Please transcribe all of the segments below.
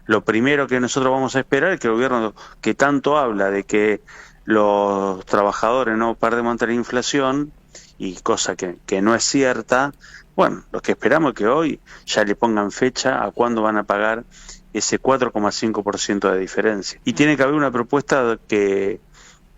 lo primero que nosotros vamos a esperar es que el gobierno, que tanto habla de que los trabajadores no perdemos ante la inflación, y cosa que no es cierta, bueno, lo que esperamos es que hoy ya le pongan fecha a cuándo van a pagar ese 4,5% de diferencia. Y tiene que haber una propuesta que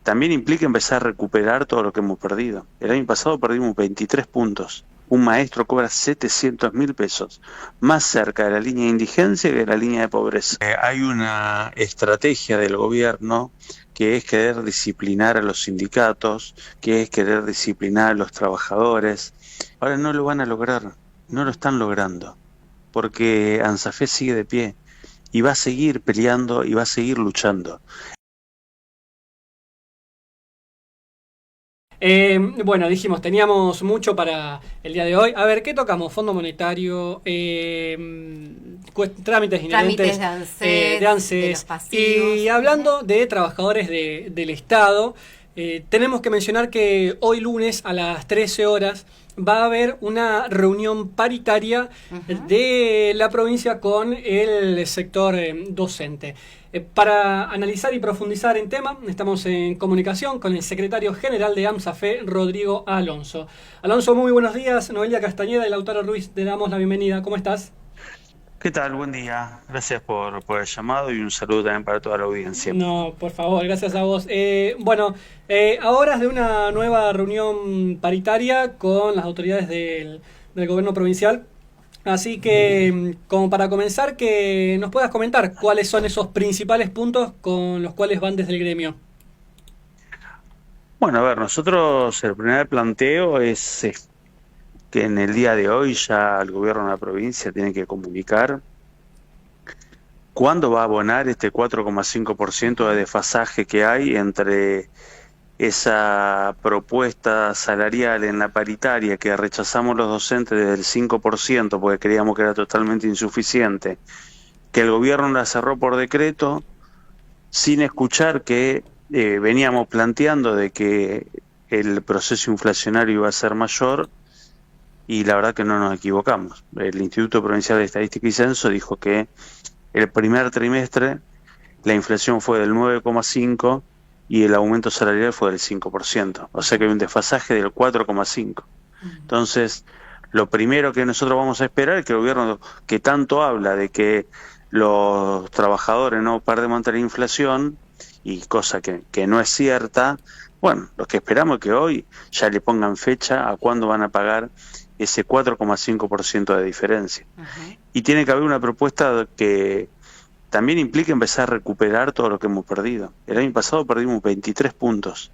también implica empezar a recuperar todo lo que hemos perdido. El año pasado perdimos 23 puntos. Un maestro cobra 700.000 pesos, más cerca de la línea de indigencia que de la línea de pobreza. Hay una estrategia del gobierno que es querer disciplinar a los sindicatos, que es querer disciplinar a los trabajadores. Ahora no lo van a lograr, no lo están logrando, porque ANSAFE sigue de pie y va a seguir peleando y va a seguir luchando. Bueno, dijimos, teníamos mucho para el día de hoy. A ver, ¿qué tocamos? Fondo Monetario, trámites inherentes Trámites de ANSES, de ANSES. de los pasivos. Y hablando de trabajadores del Estado, tenemos que mencionar que hoy lunes a las 13 horas va a haber una reunión paritaria de la provincia con el sector docente. Para analizar y profundizar en tema, estamos en comunicación con el secretario general de AMSAFE, Rodrigo Alonso. Alonso, muy buenos días. Noelia Castañeda y Lautaro Ruiz, te damos la bienvenida. ¿Cómo estás? ¿Qué tal? Buen día. Gracias por el llamado y un saludo también para toda la audiencia. No, por favor, gracias a vos. A horas de una nueva reunión paritaria con las autoridades del gobierno provincial. Así que, como para comenzar, que nos puedas comentar cuáles son esos principales puntos con los cuales van desde el gremio. Bueno, a ver, nosotros el primer planteo es que en el día de hoy ya el gobierno de la provincia tiene que comunicar cuándo va a abonar este 4,5% de desfasaje que hay entre esa propuesta salarial en la paritaria que rechazamos los docentes del 5% porque creíamos que era totalmente insuficiente, que el gobierno la cerró por decreto sin escuchar que veníamos planteando de que el proceso inflacionario iba a ser mayor, y la verdad que no nos equivocamos. El Instituto Provincial de Estadística y Censo dijo que el primer trimestre la inflación fue del 9,5% y el aumento salarial fue del 5%, o sea que hay un desfasaje del 4,5%. Entonces, lo primero que nosotros vamos a esperar es que el gobierno, que tanto habla de que los trabajadores no perdemos ante la inflación, y cosa que no es cierta, bueno, lo que esperamos es que hoy ya le pongan fecha a cuándo van a pagar ese 4,5% de diferencia. Y tiene que haber una propuesta que también implica empezar a recuperar todo lo que hemos perdido. El año pasado perdimos 23 puntos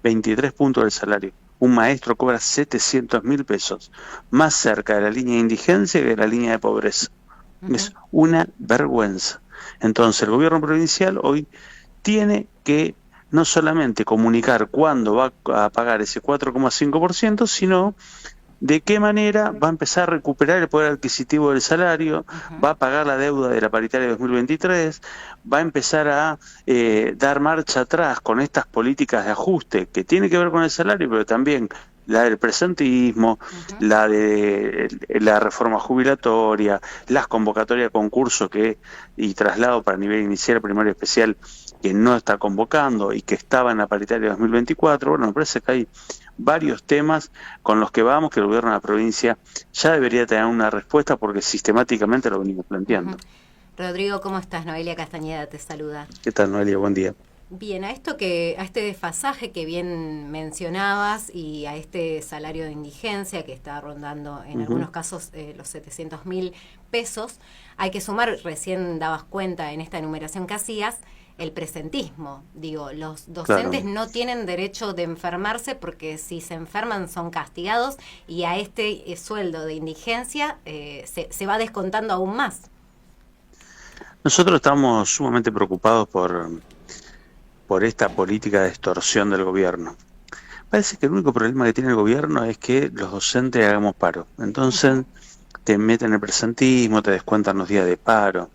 del salario. Un maestro cobra 700.000 pesos, más cerca de la línea de indigencia que de la línea de pobreza. Es una vergüenza. Entonces el gobierno provincial hoy tiene que no solamente comunicar cuándo va a pagar ese 4,5%, sino de qué manera va a empezar a recuperar el poder adquisitivo del salario, va a pagar la deuda de la paritaria de 2023, va a empezar a dar marcha atrás con estas políticas de ajuste que tiene que ver con el salario, pero también la del presentismo, la de la reforma jubilatoria, las convocatorias a concurso y traslado para nivel inicial, primario y especial, que no está convocando y que estaba en la paritaria de 2024. Bueno, me parece que hay varios temas con los que vamos, que el gobierno de la provincia ya debería tener una respuesta porque sistemáticamente lo venimos planteando. Rodrigo, ¿cómo estás? Noelia Castañeda te saluda. ¿Qué tal, Noelia? Buen día. Bien, a este desfasaje que bien mencionabas y a este salario de indigencia que está rondando en algunos casos los 700.000 pesos, hay que sumar, recién dabas cuenta en esta enumeración que hacías, el presentismo. Digo, los docentes no tienen derecho de enfermarse porque si se enferman son castigados y a este sueldo de indigencia se va descontando aún más. Nosotros estamos sumamente preocupados por esta política de extorsión del gobierno. Parece que el único problema que tiene el gobierno es que los docentes hagamos paro. Entonces te meten el presentismo, te descuentan los días de paro.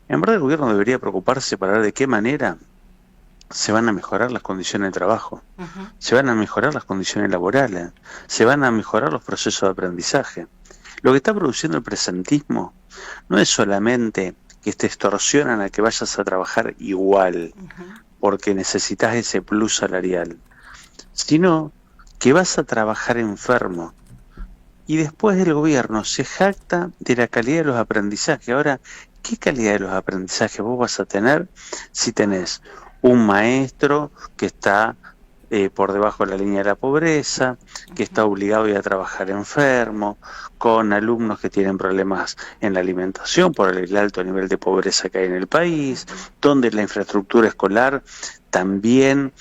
En verdad el gobierno debería preocuparse para ver de qué manera se van a mejorar las condiciones de trabajo, se van a mejorar las condiciones laborales, se van a mejorar los procesos de aprendizaje. Lo que está produciendo el presentismo no es solamente que te extorsionan a que vayas a trabajar igual, porque necesitas ese plus salarial, sino que vas a trabajar enfermo. Y después el gobierno se jacta de la calidad de los aprendizajes. Ahora, ¿qué calidad de los aprendizajes vos vas a tener si tenés un maestro que está por debajo de la línea de la pobreza, que está obligado a ir a trabajar enfermo, con alumnos que tienen problemas en la alimentación por el alto nivel de pobreza que hay en el país, donde la infraestructura escolar también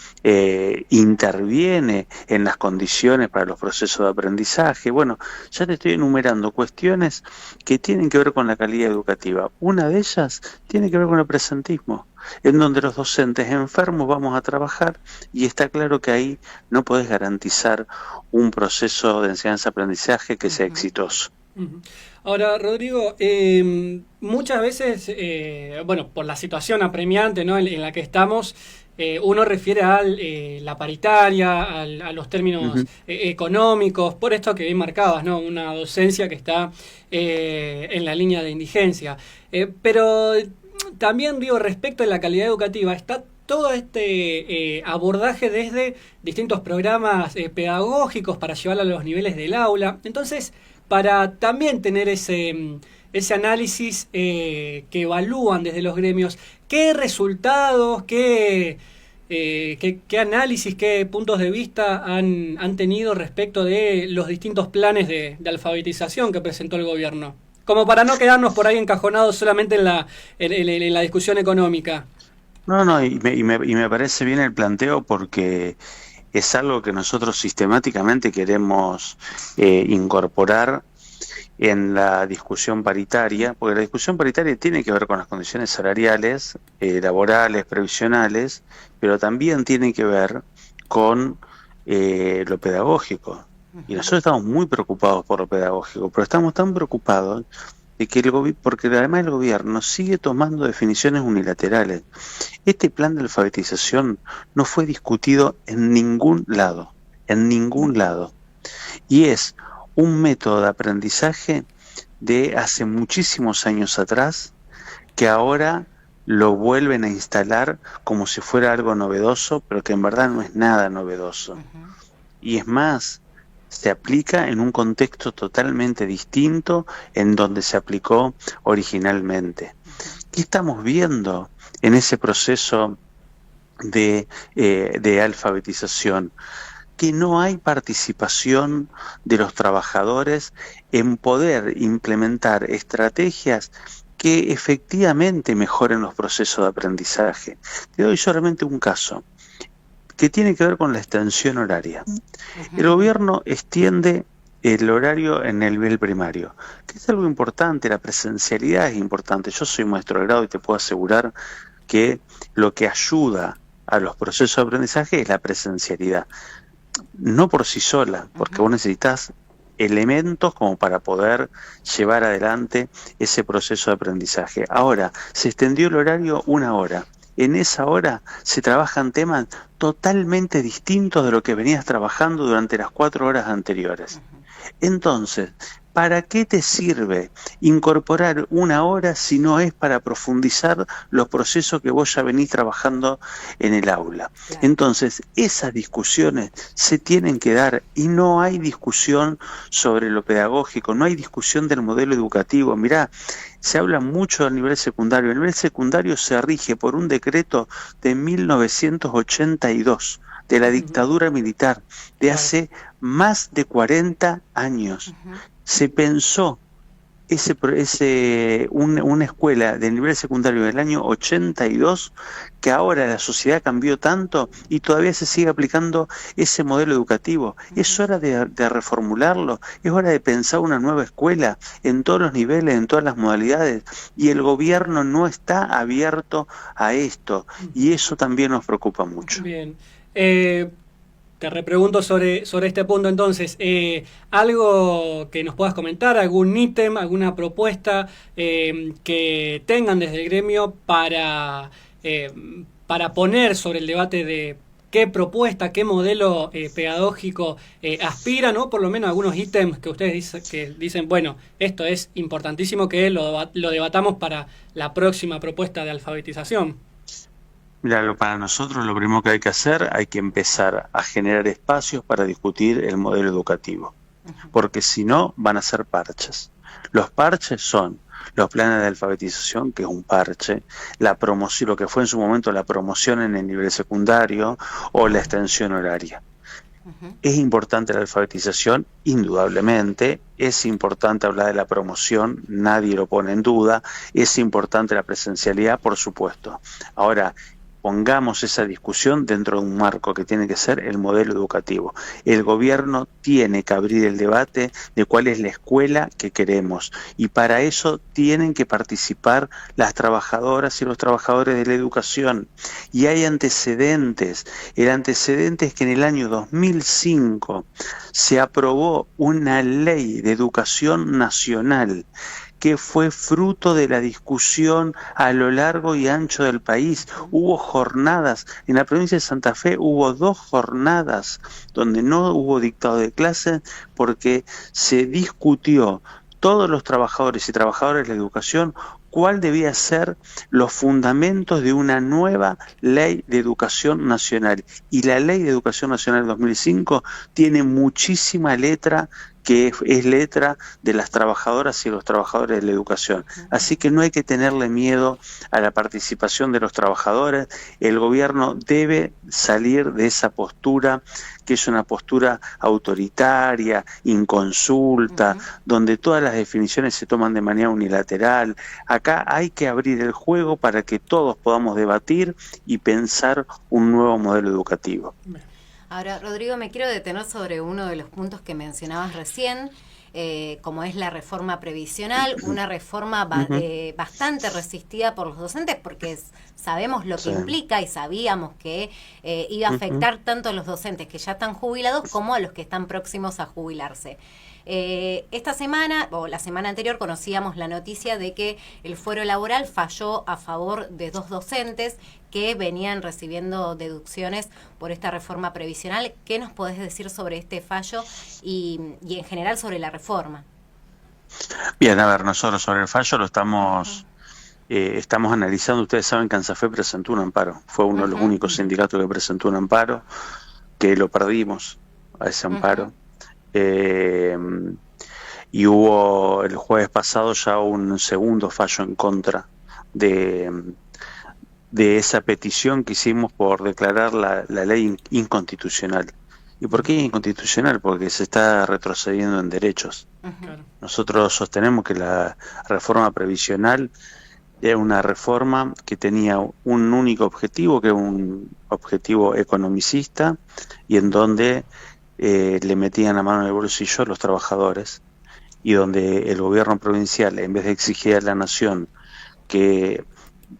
interviene en las condiciones para los procesos de aprendizaje? Bueno, ya te estoy enumerando cuestiones que tienen que ver con la calidad educativa. Una de ellas tiene que ver con el presentismo, en donde los docentes enfermos vamos a trabajar, y está claro que ahí no podés garantizar un proceso de enseñanza-aprendizaje que sea exitoso. Ahora, Rodrigo, muchas veces, bueno, por la situación apremiante, ¿no?, en la que estamos, uno refiere a la paritaria, a los términos económicos, por esto que bien marcabas, ¿no?, una docencia que está en la línea de indigencia. Pero también, digo, respecto a la calidad educativa, está todo este abordaje desde distintos programas pedagógicos para llevarlo a los niveles del aula. Entonces, para también tener ese análisis que evalúan desde los gremios, ¿qué resultados, qué análisis, qué puntos de vista han tenido respecto de los distintos planes de alfabetización que presentó el gobierno? Como para no quedarnos por ahí encajonados solamente en la discusión económica. No, y me parece bien el planteo, porque es algo que nosotros sistemáticamente queremos incorporar en la discusión paritaria, porque la discusión paritaria tiene que ver con las condiciones salariales, laborales, previsionales, pero también tiene que ver con lo pedagógico. Y nosotros estamos muy preocupados por lo pedagógico, pero estamos tan preocupados de que porque además el gobierno sigue tomando definiciones unilaterales. Este plan de alfabetización no fue discutido en ningún lado, y es un método de aprendizaje de hace muchísimos años atrás, que ahora lo vuelven a instalar como si fuera algo novedoso, pero que en verdad no es nada novedoso. Y es más, se aplica en un contexto totalmente distinto en donde se aplicó originalmente. ¿Qué estamos viendo en ese proceso de alfabetización? Que no hay participación de los trabajadores en poder implementar estrategias que efectivamente mejoren los procesos de aprendizaje. Te doy solamente un caso que tiene que ver con la extensión horaria. El gobierno extiende el horario en el nivel primario, que es algo importante. La presencialidad es importante. Yo soy maestro de grado y te puedo asegurar que lo que ayuda a los procesos de aprendizaje es la presencialidad. No por sí sola, porque vos necesitas elementos como para poder llevar adelante ese proceso de aprendizaje. Ahora, se extendió el horario 1 hora. En esa hora se trabajan temas totalmente distintos de lo que venías trabajando durante las 4 horas anteriores. Entonces, ¿para qué te sirve incorporar 1 hora si no es para profundizar los procesos que vos ya venís trabajando en el aula? Entonces, esas discusiones se tienen que dar, y no hay discusión sobre lo pedagógico, no hay discusión del modelo educativo. Mirá, se habla mucho del nivel secundario. El nivel secundario se rige por un decreto de 1982, de la dictadura militar, de hace más de 40 años. Se pensó una escuela de nivel secundario del año 82, que ahora la sociedad cambió tanto y todavía se sigue aplicando ese modelo educativo. Es hora de reformularlo, es hora de pensar una nueva escuela en todos los niveles, en todas las modalidades, y el gobierno no está abierto a esto, y eso también nos preocupa mucho. Bien. Te repregunto sobre este punto entonces, algo que nos puedas comentar, algún ítem, alguna propuesta que tengan desde el gremio para poner sobre el debate de qué propuesta, qué modelo pedagógico aspiran, o por lo menos algunos ítems que ustedes dicen, bueno, esto es importantísimo que lo debatamos para la próxima propuesta de alfabetización. Mira, para nosotros lo primero que hay que hacer, hay que empezar a generar espacios para discutir el modelo educativo, porque si no van a ser parches. Los parches son los planes de alfabetización, que es un parche, la promoción, lo que fue en su momento la promoción en el nivel secundario o la extensión horaria. Es importante la alfabetización, indudablemente, es importante hablar de la promoción, nadie lo pone en duda, es importante la presencialidad, por supuesto. Ahora, pongamos esa discusión dentro de un marco que tiene que ser el modelo educativo. El gobierno tiene que abrir el debate de cuál es la escuela que queremos, y para eso tienen que participar las trabajadoras y los trabajadores de la educación. Y hay antecedentes. El antecedente es que en el año 2005 se aprobó una ley de educación nacional que fue fruto de la discusión a lo largo y ancho del país. Hubo jornadas, en la provincia de Santa Fe hubo 2 jornadas donde no hubo dictado de clase porque se discutió todos los trabajadores y trabajadoras de la educación cuál debía ser los fundamentos de una nueva ley de educación nacional. Y la ley de educación nacional de 2005 tiene muchísima letra que es letra de las trabajadoras y los trabajadores de la educación. Así que no hay que tenerle miedo a la participación de los trabajadores. El gobierno debe salir de esa postura, que es una postura autoritaria, inconsulta, donde todas las definiciones se toman de manera unilateral. Acá hay que abrir el juego para que todos podamos debatir y pensar un nuevo modelo educativo. Ahora, Rodrigo, me quiero detener sobre uno de los puntos que mencionabas recién, como es la reforma previsional, una reforma bastante resistida por los docentes, porque sabemos lo que implica y sabíamos que iba a afectar tanto a los docentes que ya están jubilados como a los que están próximos a jubilarse. Esta semana, o la semana anterior, conocíamos la noticia de que el fuero laboral falló a favor de 2 docentes que venían recibiendo deducciones por esta reforma previsional. ¿Qué nos podés decir sobre este fallo y en general sobre la reforma? Bien, a ver, nosotros sobre el fallo lo estamos analizando. Ustedes saben que ANSAFE presentó un amparo, fue uno de los únicos sindicatos que presentó un amparo, que lo perdimos a ese amparo. Y hubo el jueves pasado ya un segundo fallo en contra de esa petición que hicimos por declarar la ley inconstitucional. ¿Y por qué inconstitucional? Porque se está retrocediendo en derechos. Nosotros sostenemos que la reforma previsional era una reforma que tenía un único objetivo, que es un objetivo economicista, y en donde le metían la mano en el bolsillo a los trabajadores, y donde el gobierno provincial, en vez de exigir a la nación que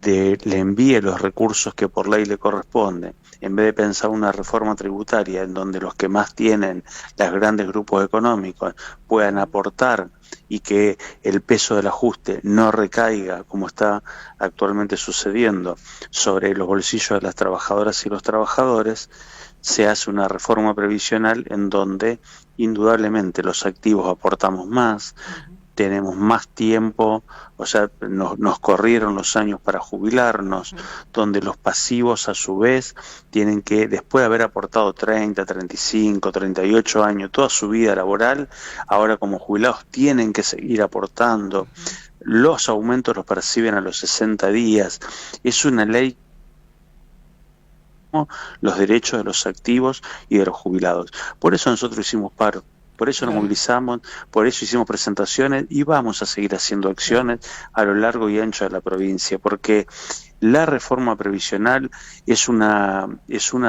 le envíe los recursos que por ley le corresponden, en vez de pensar una reforma tributaria en donde los que más tienen, los grandes grupos económicos, puedan aportar y que el peso del ajuste no recaiga, como está actualmente sucediendo, sobre los bolsillos de las trabajadoras y los trabajadores, se hace una reforma previsional en donde indudablemente los activos aportamos más, tenemos más tiempo, o sea, nos corrieron los años para jubilarnos, donde los pasivos a su vez tienen que, después de haber aportado 30, 35, 38 años, toda su vida laboral, ahora como jubilados tienen que seguir aportando. Los aumentos los perciben a los 60 días. Es una ley los derechos de los activos y de los jubilados. Por eso nosotros hicimos paro, por eso nos movilizamos, por eso hicimos presentaciones y vamos a seguir haciendo acciones a lo largo y ancho de la provincia, porque la reforma previsional es una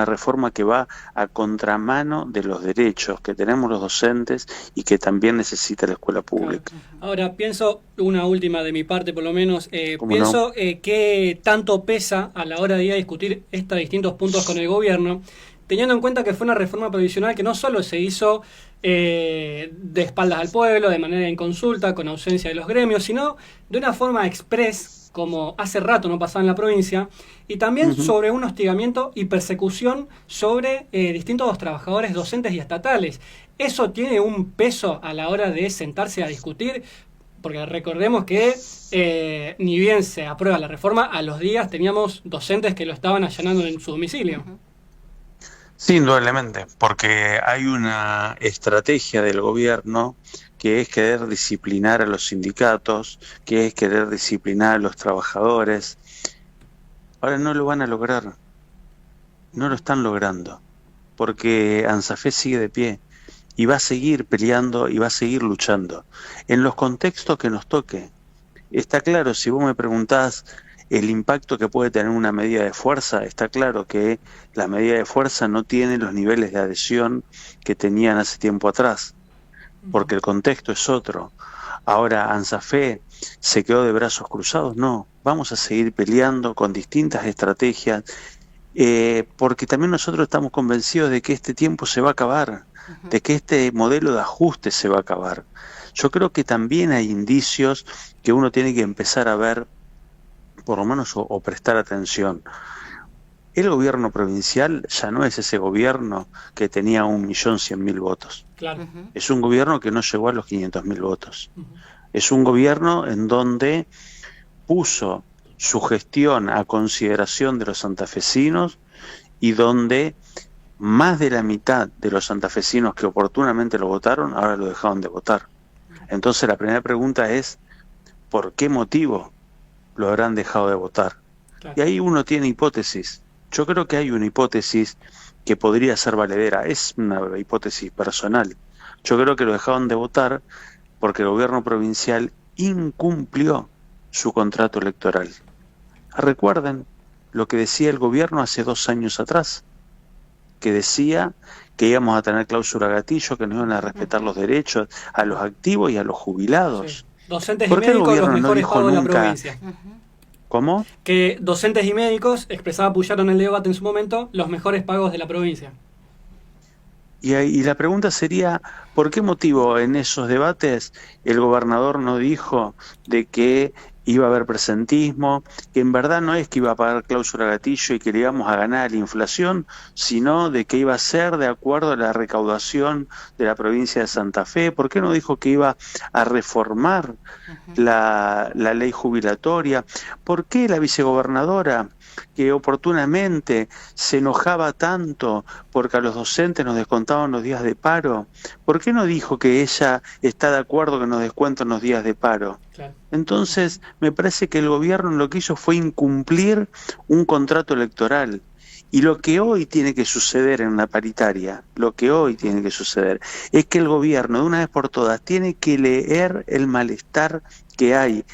reforma que va a contramano de los derechos que tenemos los docentes y que también necesita la escuela pública. Ahora, pienso, una última de mi parte por lo menos, pienso que tanto pesa a la hora de ir a discutir estos distintos puntos con el gobierno, teniendo en cuenta que fue una reforma previsional que no solo se hizo de espaldas al pueblo, de manera inconsulta, con ausencia de los gremios, sino de una forma express, como hace rato no pasaba en la provincia, y también sobre un hostigamiento y persecución sobre distintos trabajadores docentes y estatales. ¿Eso tiene un peso a la hora de sentarse a discutir? Porque recordemos que ni bien se aprueba la reforma, a los días teníamos docentes que lo estaban allanando en su domicilio. Sí, indudablemente, porque hay una estrategia del gobierno que es querer disciplinar a los sindicatos, que es querer disciplinar a los trabajadores. Ahora no lo van a lograr, no lo están logrando, porque ANSAFE sigue de pie y va a seguir peleando y va a seguir luchando en los contextos que nos toque. Está claro, si vos me preguntás el impacto que puede tener una medida de fuerza, está claro que la medida de fuerza no tiene los niveles de adhesión que tenían hace tiempo atrás, porque el contexto es otro. Ahora, ¿ANSAFE se quedó de brazos cruzados? No, vamos a seguir peleando con distintas estrategias, porque también nosotros estamos convencidos de que este tiempo se va a acabar, de que este modelo de ajuste se va a acabar. Yo creo que también hay indicios que uno tiene que empezar a ver, por lo menos, o prestar atención. El gobierno provincial ya no es ese gobierno que tenía 1.100.000 votos. Claro. Es un gobierno que no llegó a los 500.000 votos. Es un gobierno en donde puso su gestión a consideración de los santafesinos y donde más de la mitad de los santafesinos que oportunamente lo votaron, ahora lo dejaron de votar. Entonces la primera pregunta es, ¿por qué motivo lo habrán dejado de votar? Claro. Y ahí uno tiene hipótesis. Yo creo que hay una hipótesis que podría ser valedera, es una hipótesis personal. Yo creo que lo dejaron de votar porque el gobierno provincial incumplió su contrato electoral. Recuerden lo que decía el gobierno hace 2 años atrás, que decía que íbamos a tener cláusula gatillo, que nos iban a respetar los derechos a los activos y a los jubilados. Sí. Docentes y médicos, los mejores pagos de la provincia. ¿Cómo? Que docentes y médicos, expresaba Puyaro en el debate en su momento, los mejores pagos de la provincia. Y la pregunta sería, ¿por qué motivo en esos debates el gobernador no dijo de que iba a haber presentismo, que en verdad no es que iba a pagar cláusula gatillo y que le íbamos a ganar a la inflación, sino de que iba a ser de acuerdo a la recaudación de la provincia de Santa Fe? ¿Por qué no dijo que iba a reformar la ley jubilatoria? ¿Por qué la vicegobernadora, que oportunamente se enojaba tanto porque a los docentes nos descontaban los días de paro, por qué no dijo que ella está de acuerdo que nos descuenten los días de paro? Claro. Entonces, me parece que el gobierno lo que hizo fue incumplir un contrato electoral. Y lo que hoy tiene que suceder en una paritaria, lo que hoy tiene que suceder, es que el gobierno, de una vez por todas, tiene que leer el malestar que hay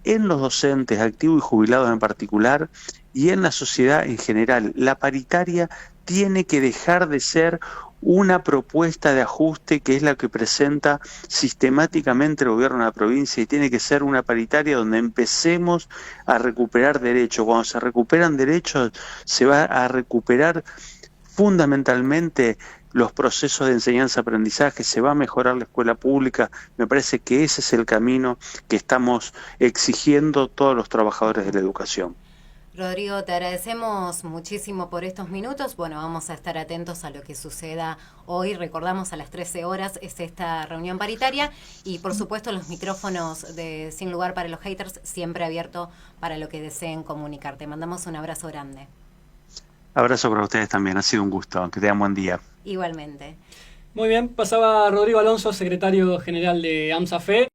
en los docentes, activos y jubilados en particular, y en la sociedad en general. La paritaria tiene que dejar de ser una propuesta de ajuste que es la que presenta sistemáticamente el gobierno de la provincia, y tiene que ser una paritaria donde empecemos a recuperar derechos. Cuando se recuperan derechos, se va a recuperar fundamentalmente los procesos de enseñanza-aprendizaje, se va a mejorar la escuela pública. Me parece que ese es el camino que estamos exigiendo todos los trabajadores de la educación. Rodrigo, te agradecemos muchísimo por estos minutos. Bueno, vamos a estar atentos a lo que suceda hoy. Recordamos, a las 13 horas es esta reunión paritaria y, por supuesto, los micrófonos de Sin Lugar para los Haters siempre abiertos para lo que deseen comunicar. Te mandamos un abrazo grande. Abrazo para ustedes también, ha sido un gusto. Que tengan buen día. Igualmente. Muy bien, pasaba Rodrigo Alonso, secretario general de ANSAFE.